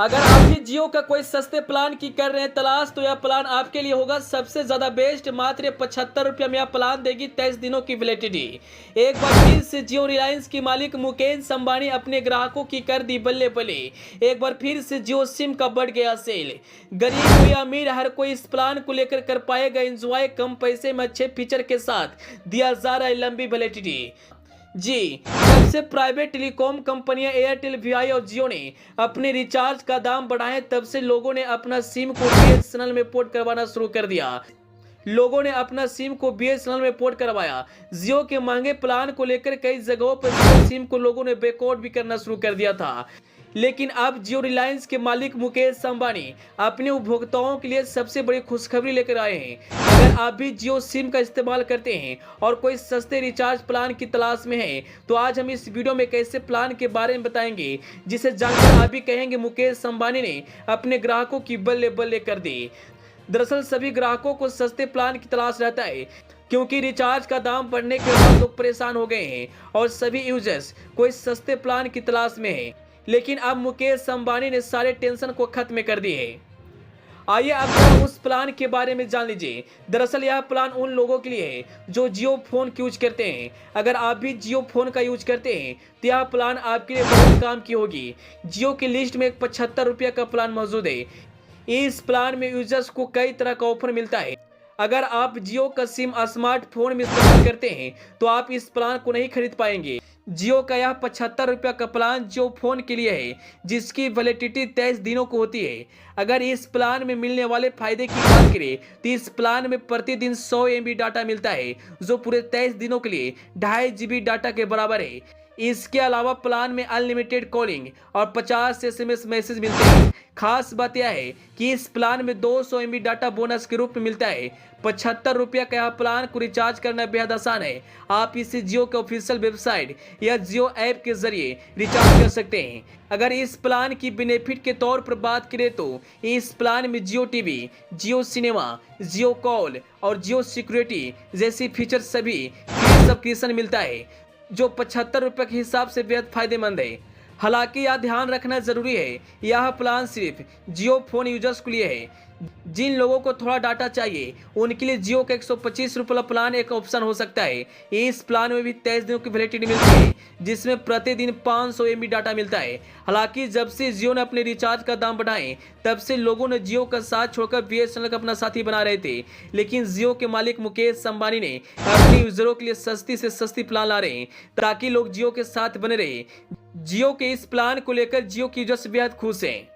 अगर आप भी जियो का कोई सस्ते प्लान की कर रहे हैं तलाश, तो यह प्लान आपके लिए होगा सबसे ज्यादा बेस्ट। मात्र 75 रुपये में यह प्लान देगी 23 दिनों की वैलिडिटी। एक बार फिर से जियो रिलायंस की मालिक मुकेश अंबानी अपने ग्राहकों की कर दी बल्ले बल्ले। एक बार फिर से जियो सिम का बढ़ गया सेल। गरीब हो या अमीर, हर कोई इस प्लान को लेकर कर पाएगा एंजॉय। कम पैसे में अच्छे फीचर के साथ दिया जा रहा है लंबी वैलिडिटी। जी, जब से प्राइवेट टेलीकॉम कंपनियां एयरटेल, वीआई और जियो ने अपने रिचार्ज का दाम बढ़ाए, तब से लोगों ने अपना सिम को बीएसएनएल में पोर्ट करवाना शुरू कर दिया। जियो के महंगे प्लान को लेकर कई जगहों पर जियो सिम को लोगों ने बैकआउट भी करना शुरू कर दिया था। लेकिन अब जियो रिलायंस के मालिक मुकेश अंबानी अपने उपभोक्ताओं के लिए सबसे बड़ी खुशखबरी लेकर आए हैं। अगर आप भी जियो सिम का इस्तेमाल करते हैं और कोई सस्ते रिचार्ज प्लान की तलाश में हैं, तो आज हम इस वीडियो में एक ऐसे प्लान के बारे में बताएंगे जिसे जानकर आप भी कहेंगे मुकेश अंबानी ने अपने ग्राहकों की बल्ले बल्ले कर दी। दरअसल सभी ग्राहकों को सस्ते प्लान की तलाश रहता है, क्योंकि रिचार्ज का दाम बढ़ने के बाद लोग परेशान हो गए हैं और सभी यूजर्स कोई सस्ते प्लान की तलाश में हैं। लेकिन अब मुकेश अंबानी ने सारे टेंशन को खत्म कर दिए है। आइए अब उस प्लान के बारे में जान लीजिए। दरअसल यह प्लान उन लोगों के लिए है जो जियो फोन का यूज करते हैं। अगर आप भी जियो फोन का यूज करते हैं तो यह प्लान आपके लिए बहुत काम की होगी। जियो की लिस्ट में एक 75 रुपये का प्लान मौजूद है। इस प्लान में यूजर्स को कई तरह का ऑफर मिलता है। अगर आप जियो का सिम स्मार्टफोन में इस्तेमाल करते हैं तो आप इस प्लान को नहीं खरीद पाएंगे। जियो का यह 75 रुपये का प्लान जियो फोन के लिए है, जिसकी वैलिडिटी 23 दिनों को होती है। अगर इस प्लान में मिलने वाले फायदे की बात करें तो इस प्लान में प्रतिदिन 100 MB डाटा मिलता है, जो पूरे 23 दिनों के लिए 2.5 GB डाटा के बराबर है। इसके अलावा प्लान में अनलिमिटेड कॉलिंग और 50 SMS मैसेज मिलते हैं। खास बात यह है कि इस प्लान में 200 MB डाटा बोनस के रूप में मिलता है। 75 रुपये का यह प्लान को रिचार्ज करना बेहद आसान है। आप इसे जियो के ऑफिशियल वेबसाइट या जियो ऐप के जरिए रिचार्ज कर सकते हैं। अगर इस प्लान की बेनिफिट के तौर पर बात करें तो इस प्लान में जियो टीवी, जियो सिनेमा, जियो कॉल और जियो सिक्योरिटी जैसी फीचर सभी फ्री सब्सक्रिप्शन मिलता है, जो 75 रुपये के हिसाब से बेहद फायदेमंद है। हालांकि यह ध्यान रखना जरूरी है, यह प्लान सिर्फ जियो फोन यूजर्स के लिए है। जिन लोगों को थोड़ा डाटा चाहिए उनके लिए जियो का 125 रुपये प्लान एक ऑप्शन हो सकता है। इस प्लान में भी 23 दिनों की वैलिडिटी मिलती है, जिसमें प्रतिदिन 500 MB डाटा मिलता है। हालांकि जब से जियो ने अपने रिचार्ज का दाम बढ़ाए, तब से लोगों ने जियो का साथ छोड़कर बीएसएनएल का अपना साथी बना रहे थे। लेकिन जियो के मालिक मुकेश अंबानी ने अपने यूजरों के लिए सस्ती से सस्ती प्लान ला रहे हैं, ताकि लोग जियो के साथ बने रहे। जियो के इस प्लान को लेकर जियो की यूजर्स बेहद खुश हैं।